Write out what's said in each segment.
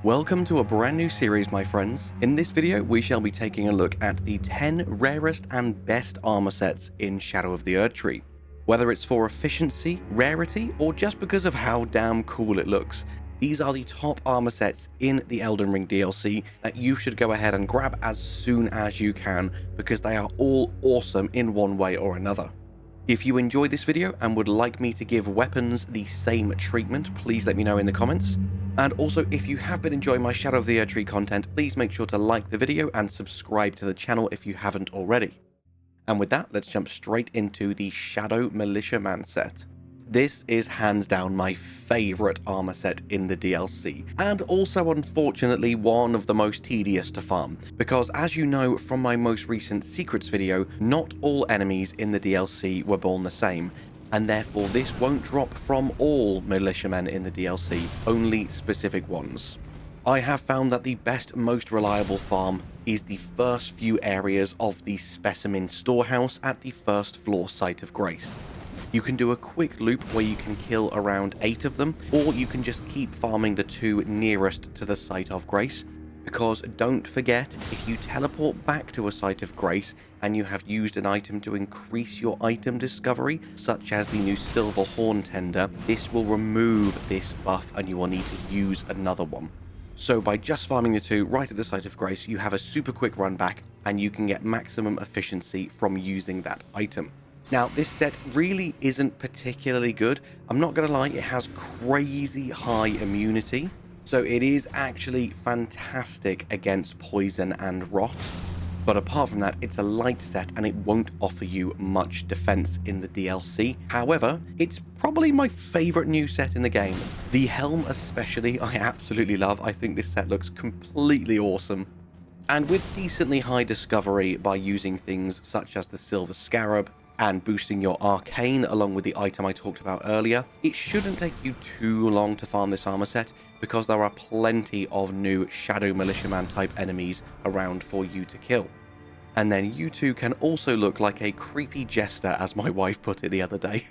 Welcome to a brand new series, my friends. In this video, we shall be taking a look at the 10 rarest and best armor sets in Shadow of the Erdtree. Whether it's for efficiency, rarity, or just because of how damn cool it looks, these are the top armor sets in the Elden Ring DLC that you should go ahead and grab as soon as you can, because they are all awesome in one way or another. If you enjoyed this video and would like me to give weapons the same treatment, please let me know in the comments. And also, if you have been enjoying my Shadow of the Erdtree content, please make sure to like the video and subscribe to the channel if you haven't already. And with that, let's jump straight into the Shadow Militiaman set. This is hands down my favourite armor set in the DLC, and also unfortunately one of the most tedious to farm, because as you know from my most recent secrets video, not all enemies in the DLC were born the same, and therefore this won't drop from all militiamen in the DLC, only specific ones. I have found that the best, most reliable farm is the first few areas of the specimen storehouse at the first floor site of Grace. You can do a quick loop where you can kill around 8 of them, or you can just keep farming the 2 nearest to the site of Grace, because don't forget, if you teleport back to a site of Grace and you have used an item to increase your item discovery, such as the new silver horn tender, this will remove this buff and you will need to use another one. So by just farming the 2 right at the site of Grace, you have a super quick run back and you can get maximum efficiency from using that item. Now, this set really isn't particularly good. I'm not going to lie, it has crazy high immunity. So it is actually fantastic against poison and rot. But apart from that, it's a light set and it won't offer you much defense in the DLC. However, it's probably my favorite new set in the game. The helm especially, I absolutely love. I think this set looks completely awesome. And with decently high discovery by using things such as the silver scarab, and boosting your arcane along with the item I talked about earlier, it shouldn't take you too long to farm this armor set, because there are plenty of new Shadow Militiaman type enemies around for you to kill. And then you two can also look like a creepy jester, as my wife put it the other day.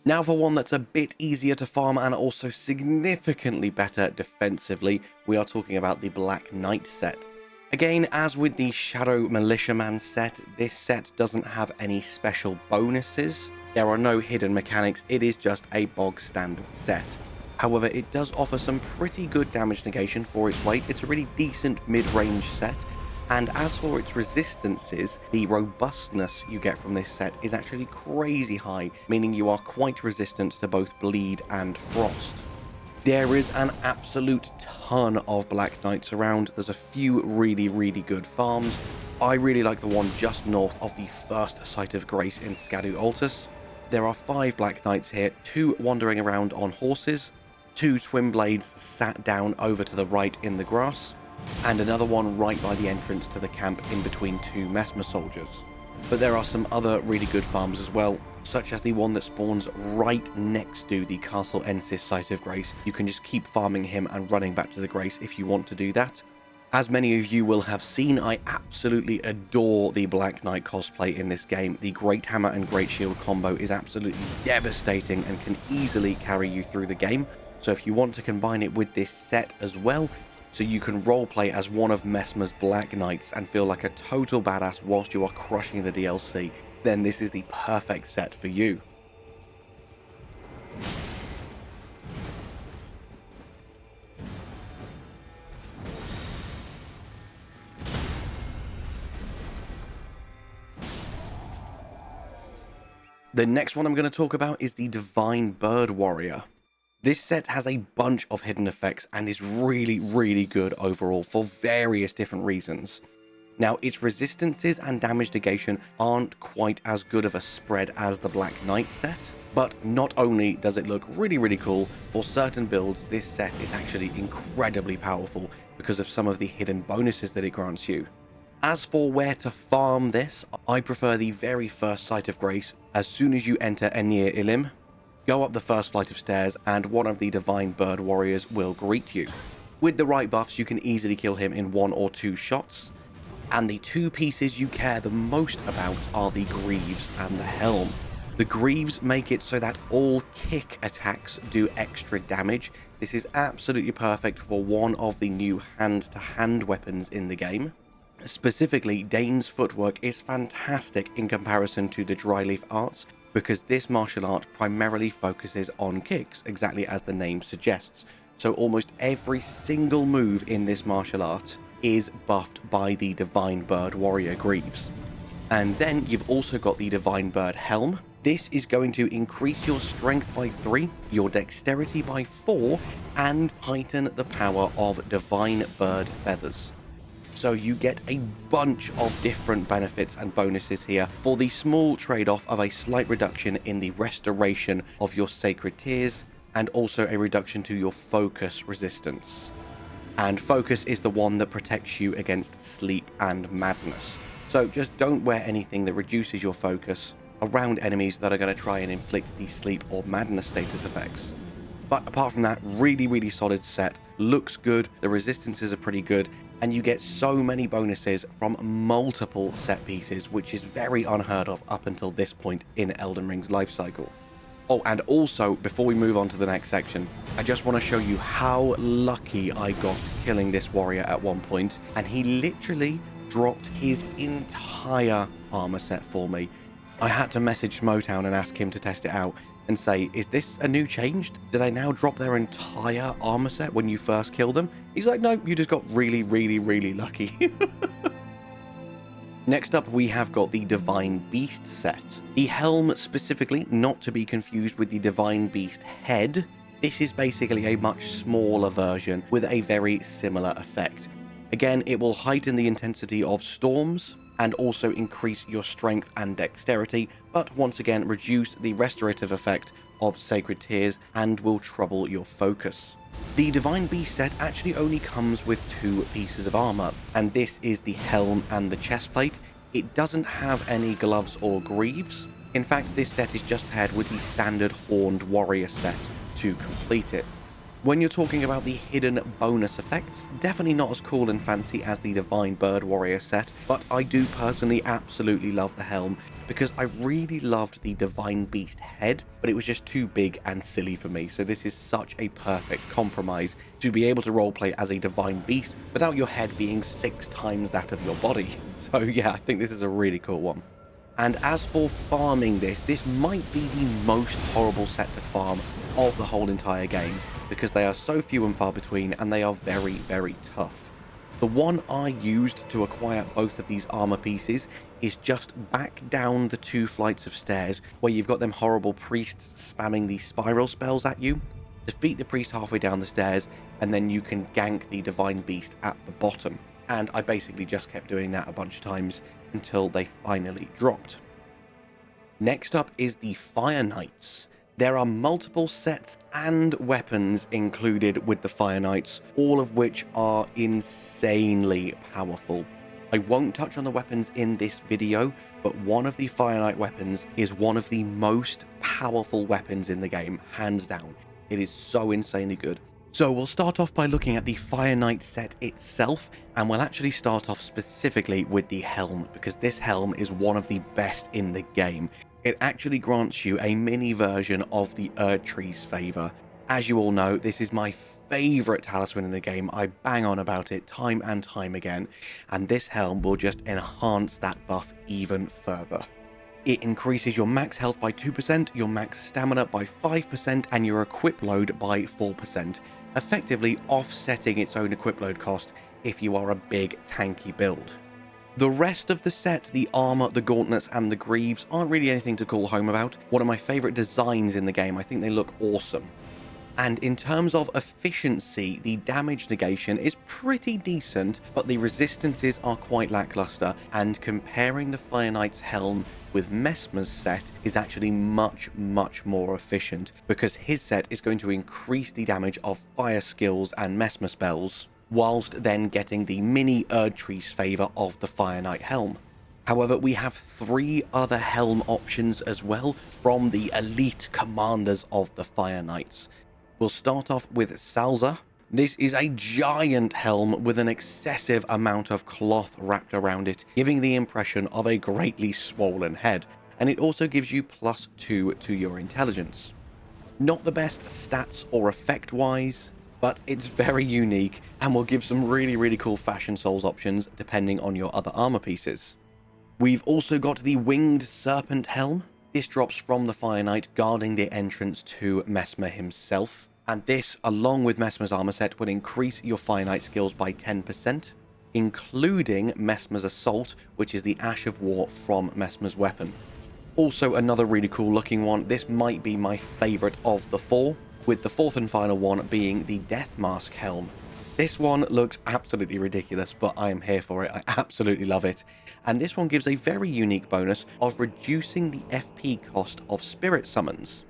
Now for one that's a bit easier to farm and also significantly better defensively, we are talking about the Black Knight set. Again, as with the Shadow Militiaman set, this set doesn't have any special bonuses. There are no hidden mechanics, it is just a bog standard set. However, it does offer some pretty good damage negation for its weight. It's a really decent mid-range set. And as for its resistances, the robustness you get from this set is actually crazy high, meaning you are quite resistant to both bleed and frost. There is an absolute ton of Black Knights around. There's a few really good farms. I really like the one just north of the first site of Grace in Skadu Altus. There are 5 Black Knights here, 2 wandering around on horses, 2 twin blades sat down over to the right in the grass, and another one right by the entrance to the camp in between 2 Mesmer soldiers. But there are some other really good farms as well, such as the one that spawns right next to the Castle Ensis site of Grace. You can just keep farming him and running back to the Grace if you want to do that. As many of you will have seen, I absolutely adore the Black Knight cosplay in this game. The Great Hammer and Great Shield combo is absolutely devastating and can easily carry you through the game. So if you want to combine it with this set as well, so you can roleplay as one of Mesmer's Black Knights and feel like a total badass whilst you are crushing the DLC, then this is the perfect set for you. The next one I'm going to talk about is the Divine Bird Warrior. This set has a bunch of hidden effects and is really good overall for various different reasons. Now, its resistances and damage negation aren't quite as good of a spread as the Black Knight set, but not only does it look really cool, for certain builds this set is actually incredibly powerful because of some of the hidden bonuses that it grants you. As for where to farm this, I prefer the very first site of Grace. As soon as you enter Enir Ilim, go up the first flight of stairs and one of the Divine Bird Warriors will greet you. With the right buffs, you can easily kill him in 1 or 2 shots. And the 2 pieces you care the most about are the Greaves and the Helm. The greaves make it so that all kick attacks do extra damage. This is absolutely perfect for one of the new hand-to-hand weapons in the game. Specifically, Dane's footwork is fantastic in comparison to the Dryleaf arts, because this martial art primarily focuses on kicks, exactly as the name suggests. So almost every single move in this martial art is buffed by the Divine Bird Warrior Greaves. And then you've also got the Divine Bird Helm. This is going to increase your strength by 3, your dexterity by 4, and heighten the power of Divine Bird Feathers. So you get a bunch of different benefits and bonuses here for the small trade-off of a slight reduction in the restoration of your sacred tears, and also a reduction to your focus resistance. And focus is the one that protects you against sleep and madness. So just don't wear anything that reduces your focus around enemies that are going to try and inflict the sleep or madness status effects. But apart from that, really solid set, looks good, the resistances are pretty good, and you get so many bonuses from multiple set pieces, which is very unheard of up until this point in Elden Ring's life cycle. Oh, and also, before we move on to the next section, I just want to show you how lucky I got killing this warrior at one point, and he literally dropped his entire armor set for me. I had to message Motown and ask him to test it out and say, is this a new change? Do they now drop their entire armor set when you first kill them? He's like, no, you just got really lucky. Next up, we have got the Divine Beast set. The helm specifically, not to be confused with the Divine Beast head. This is basically a much smaller version with a very similar effect. Again, it will heighten the intensity of storms and also increase your strength and dexterity, but once again reduce the restorative effect of sacred tears and will trouble your focus. The Divine Beast set actually only comes with 2 pieces of armor, and this is the helm and the chestplate. It doesn't have any gloves or greaves. In fact, this set is just paired with the standard Horned Warrior set to complete it. When you're talking about the hidden bonus effects, definitely not as cool and fancy as the Divine Bird Warrior set, but I do personally absolutely love the helm, because I really loved the Divine Beast head, but it was just too big and silly for me, so this is such a perfect compromise to be able to roleplay as a Divine Beast without your head being 6 times that of your body. So yeah, I think this is a really cool one. And as for farming this might be the most horrible set to farm of the whole entire game, because they are so few and far between and they are very tough. The one I used to acquire both of these armor pieces is just back down the 2 flights of stairs where you've got them horrible priests spamming these spiral spells at you. Defeat the priest halfway down the stairs and then you can gank the Divine Beast at the bottom. And I basically just kept doing that a bunch of times until they finally dropped. Next up is the Fire Knights. There are multiple sets and weapons included with the Fire Knights, all of which are insanely powerful. I won't touch on the weapons in this video, but one of the Fire Knight weapons is one of the most powerful weapons in the game, hands down. It is so insanely good. So we'll start off by looking at the Fire Knight set itself, and we'll actually start off specifically with the helm, because this helm is one of the best in the game. It actually grants you a mini version of the Erdtree's favor. As you all know, this is my favorite talisman in the game. I bang on about it time and time again, and this helm will just enhance that buff even further. It increases your max health by 2%, your max stamina by 5%, and your equip load by 4%, effectively offsetting its own equip load cost if you are a big tanky build. The rest of the set, the armor, the gauntlets, and the greaves aren't really anything to call home about. One of my favorite designs in the game. I think they look awesome. And in terms of efficiency, the damage negation is pretty decent, but the resistances are quite lackluster, and comparing the Fire Knight's helm with Messmer's set is actually much more efficient, because his set is going to increase the damage of fire skills and Messmer spells, whilst then getting the mini Erdtree's favor of the Fire Knight helm. However, we have 3 other helm options as well from the elite commanders of the Fire Knights. We'll start off with Salza. This is a giant helm with an excessive amount of cloth wrapped around it, giving the impression of a greatly swollen head. and it also gives you +2 to your intelligence. Not the best stats or effect wise, but it's very unique and will give some really cool fashion souls options depending on your other armor pieces. We've also got the Winged Serpent Helm. This drops from the Fire Knight, guarding the entrance to Messmer himself. And this, along with Messmer's armor set, will increase your Fire Knight skills by 10%, including Messmer's Assault, which is the Ash of War from Messmer's weapon. Also, another really cool looking one. This might be my favorite of the four, with the fourth and final one being the Death Mask Helm. This one looks absolutely ridiculous, but I am here for it. I absolutely love it. And this one gives a very unique bonus of reducing the FP cost of spirit summons.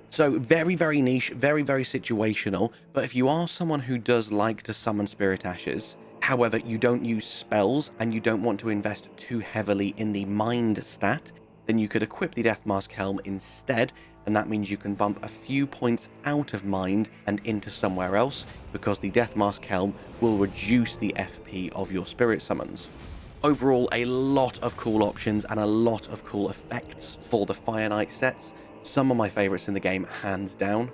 So very niche, very situational, but if you are someone who does like to summon spirit ashes, however you don't use spells and you don't want to invest too heavily in the mind stat, then you could equip the Death Mask Helm instead, and that means you can bump a few points out of mind and into somewhere else, because the Death Mask Helm will reduce the FP of your spirit summons. Overall, a lot of cool options and a lot of cool effects for the Fire Knight sets. Some of my favorites in the game, hands down.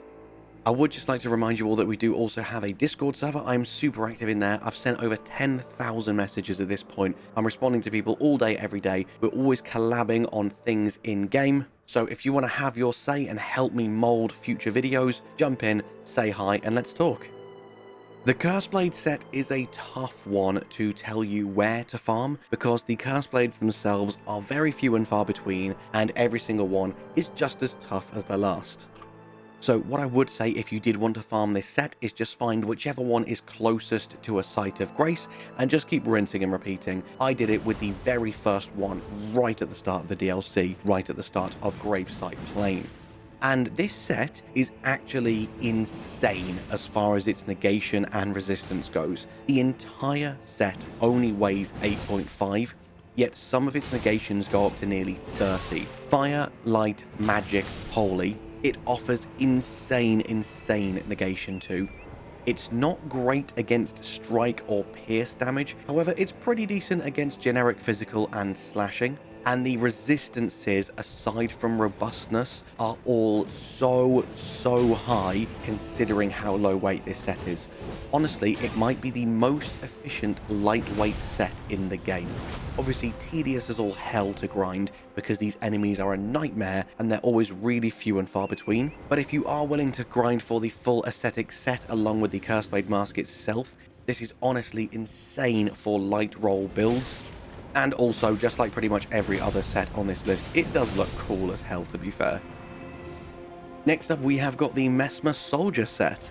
I would just like to remind you all that we do also have a Discord server. I'm super active in there. I've sent over 10,000 messages at this point. I'm responding to people all day, every day. We're always collabing on things in-game. So if you want to have your say and help me mold future videos, jump in, say hi, and let's talk. The Curseblade set is a tough one to tell you where to farm, because the Curseblades themselves are very few and far between, and every single one is just as tough as the last. So what I would say if you did want to farm this set is just find whichever one is closest to a Site of Grace and just keep rinsing and repeating. I did it with the very first one right at the start of the DLC, right at the start of Gravesite Plain. And this set is actually insane as far as its negation and resistance goes. The entire set only weighs 8.5, yet some of its negations go up to nearly 30. Fire, light, magic, holy. It offers insane negation too. It's not great against strike or pierce damage, however it's pretty decent against generic physical and slashing. And the resistances, aside from robustness, are all so high considering how low weight this set is. Honestly, it might be the most efficient lightweight set in the game. Obviously, tedious as all hell to grind because these enemies are a nightmare and they're always really few and far between. But if you are willing to grind for the full aesthetic set along with the Curseblade Mask itself, this is honestly insane for light roll builds. And also, just like pretty much every other set on this list, it does look cool as hell, to be fair. Next up, we have got the Messmer Soldier set.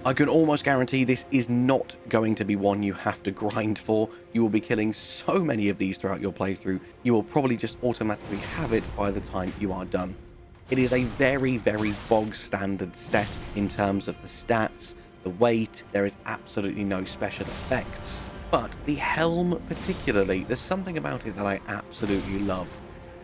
I can almost guarantee this is not going to be one you have to grind for. You will be killing so many of these throughout your playthrough, you will probably just automatically have it by the time you are done. It is a very bog standard set in terms of the stats, the weight. There is absolutely no special effects. But the helm particularly, there's something about it that I absolutely love.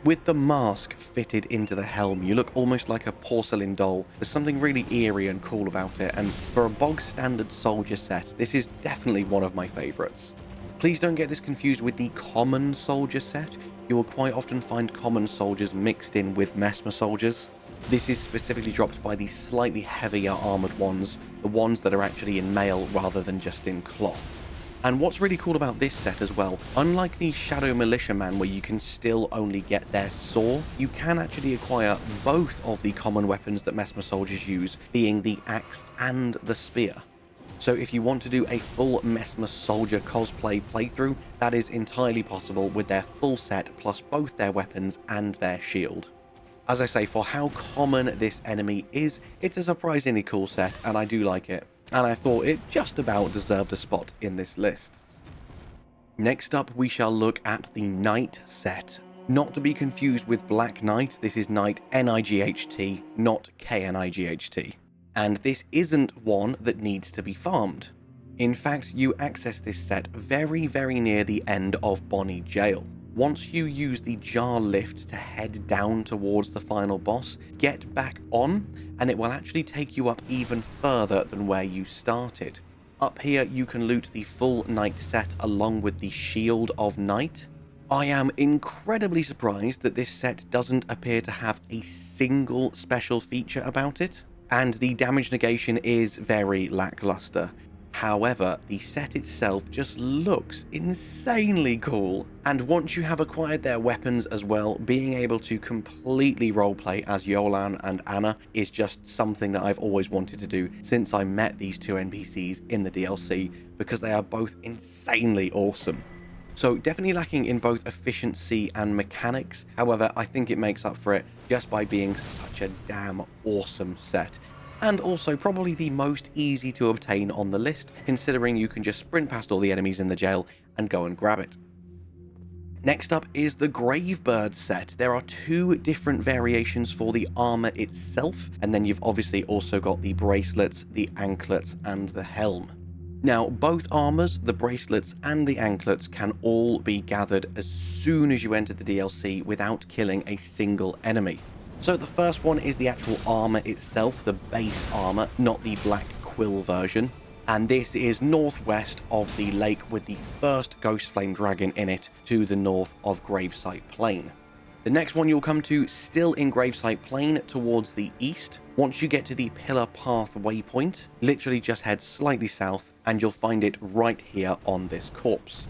With the mask fitted into the helm, you look almost like a porcelain doll. There's something really eerie and cool about it, and for a bog standard soldier set, this is definitely one of my favorites. Please don't get this confused with the common soldier set. You will quite often find common soldiers mixed in with Messmer soldiers. This is specifically dropped by the slightly heavier armored ones, the ones that are actually in mail rather than just in cloth. And what's really cool about this set as well, unlike the Shadow Militiaman where you can still only get their saw, you can actually acquire both of the common weapons that Messmer soldiers use, being the axe and the spear. So if you want to do a full Messmer soldier cosplay playthrough, that is entirely possible with their full set plus both their weapons and their shield. As I say, for how common this enemy is, it's a surprisingly cool set and I do like it. And I thought it just about deserved a spot in this list. Next up, we shall look at the Knight set. Not to be confused with Black Knight, this is Knight N-I-G-H-T, not K-N-I-G-H-T. And this isn't one that needs to be farmed. In fact, you access this set very near the end of Bonnie Jail. Once you use the jar lift to head down towards the final boss, get back on, and it will actually take you up even further than where you started. Up here, you can loot the full Knight set along with the Shield of Knight. I am incredibly surprised that this set doesn't appear to have a single special feature about it, and the damage negation is very lackluster. However, the set itself just looks insanely cool, and once you have acquired their weapons as well, being able to completely roleplay as Yolan and Anna is just something that I've always wanted to do since I met these two NPCs in the DLC, because they are both insanely awesome. So definitely lacking in both efficiency and mechanics, however I think it makes up for it just by being such a damn awesome set. And also probably the most easy to obtain on the list, considering you can just sprint past all the enemies in the jail and go and grab it. Next up is the Gravebird set. There are two different variations for the armor itself, and then you've obviously also got the bracelets, the anklets, and the helm. Now, both armors, the bracelets, and the anklets can all be gathered as soon as you enter the DLC without killing a single enemy. So the first one is the actual armor itself, the base armor, not the black quill version. And this is northwest of the lake with the first Ghost Flame Dragon in it to the north of Gravesite Plain. The next one you'll come to still in Gravesite Plain towards the east. Once you get to the Pillar Path waypoint, literally just head slightly south and you'll find it right here on this corpse.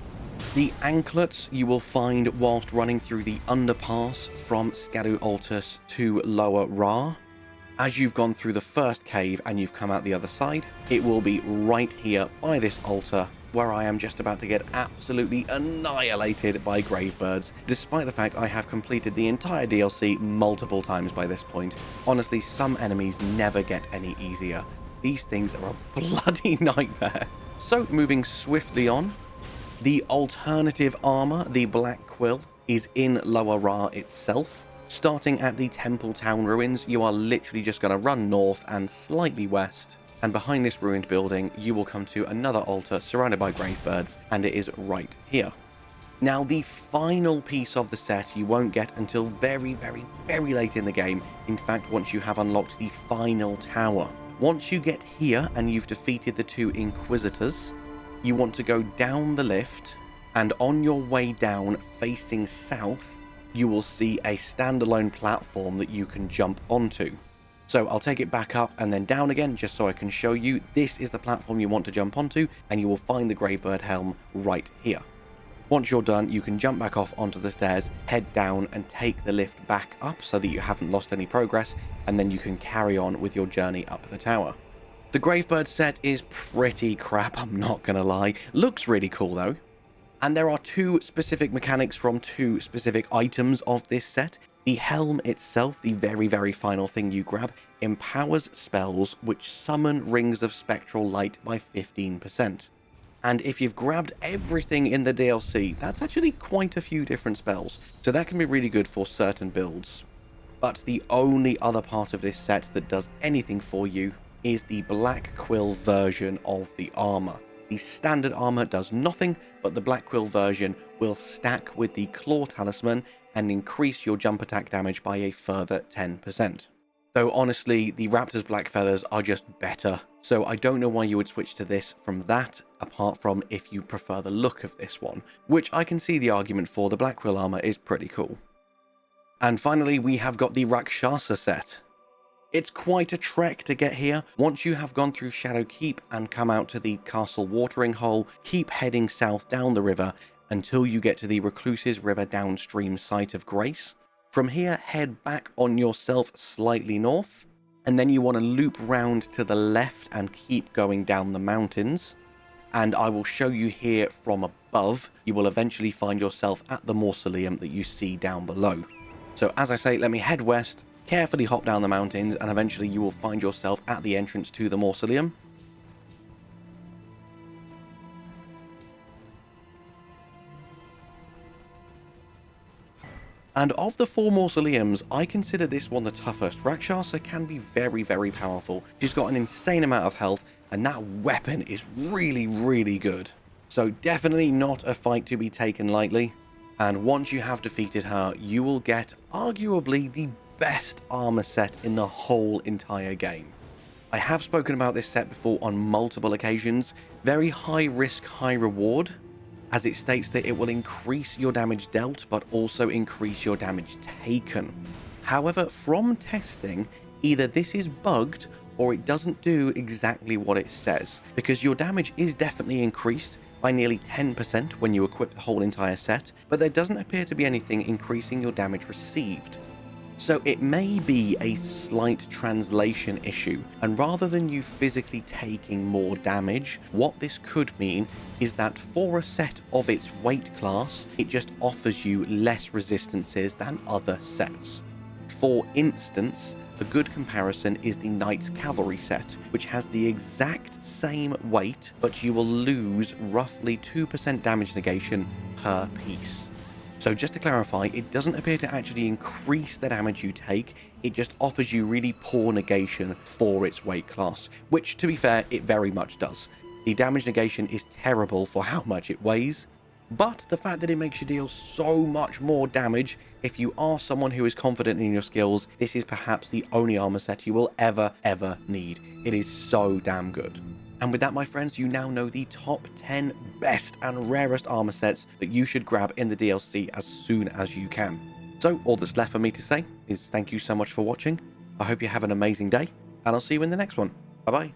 The anklets you will find whilst running through the underpass from Skadu Altus to Lower Ra. As you've gone through the first cave and you've come out the other side, it will be right here by this altar where I am just about to get absolutely annihilated by Gravebirds, despite the fact I have completed the entire DLC multiple times by this point. Honestly, some enemies never get any easier. These things are a bloody nightmare. So, moving swiftly on, the alternative armor, the Black Quill, is in Lower Ra itself. Starting at the Temple Town ruins, you are literally just going to run north and slightly west, and behind this ruined building you will come to another altar surrounded by Gravebirds, and it is right here. Now, the final piece of the set you won't get until very late in the game. In fact, once you have unlocked the final tower. Once you get here and you've defeated the two Inquisitors, you want to go down the lift, and on your way down facing south you will see a standalone platform that you can jump onto. So I'll take it back up and then down again just so I can show you. This is the platform you want to jump onto, and you will find the Gravebird helm right here. Once you're done, you can jump back off onto the stairs, head down and take the lift back up so that you haven't lost any progress, and then you can carry on with your journey up the tower. The Gravebird set is pretty crap, I'm not gonna lie. Looks really cool though. And there are two specific mechanics from two specific items of this set. The helm itself, the very final thing you grab, empowers spells which summon rings of spectral light by 15%. And if you've grabbed everything in the DLC, that's actually quite a few different spells, so that can be really good for certain builds. But the only other part of this set that does anything for you is the Black Quill version of the armor. The standard armor does nothing, but the Black Quill version will stack with the Claw Talisman and increase your jump attack damage by a further 10%. Though honestly, the Raptor's Black Feathers are just better, so I don't know why you would switch to this from that, apart from if you prefer the look of this one, which I can see the argument for. The Black Quill armor is pretty cool. And finally, we have got the Rakshasa set. It's quite a trek to get here. Once you have gone through Shadow Keep and come out to the Castle Watering Hole, keep heading south down the river until you get to the Recluse's River downstream site of Grace. From here, head back on yourself slightly north, and then you want to loop round to the left and keep going down the mountains. And I will show you here from above. You will eventually find yourself at the mausoleum that you see down below. So as I say, let me head west, carefully hop down the mountains, and eventually you will find yourself at the entrance to the mausoleum. And of the four mausoleums, I consider this one the toughest. Rakshasa can be very powerful. She's got an insane amount of health, and that weapon is really good. So definitely not a fight to be taken lightly. And once you have defeated her, you will get arguably the best armor set in the whole entire game. I have spoken about this set before on multiple occasions. Very high risk, high reward. as it states that it will increase your damage dealt, but also increase your damage taken. However, from testing, either this is bugged or it doesn't do exactly what it says, because your damage is definitely increased by nearly 10% when you equip the whole entire set, but there doesn't appear to be anything increasing your damage received. So it may be a slight translation issue, and rather than you physically taking more damage, what this could mean is that for a set of its weight class, it just offers you less resistances than other sets. For instance, a good comparison is the Knight's Cavalry set, which has the exact same weight, but you will lose roughly 2% damage negation per piece. So just to clarify, it doesn't appear to actually increase the damage you take, it just offers you really poor negation for its weight class, which to be fair, it very much does. The damage negation is terrible for how much it weighs, but the fact that it makes you deal so much more damage, if you are someone who is confident in your skills, this is perhaps the only armor set you will ever need. It is so damn good. And with that, my friends, you now know the top 10 best and rarest armor sets that you should grab in the DLC as soon as you can. So all that's left for me to say is thank you so much for watching. I hope you have an amazing day, and I'll see you in the next one. Bye bye.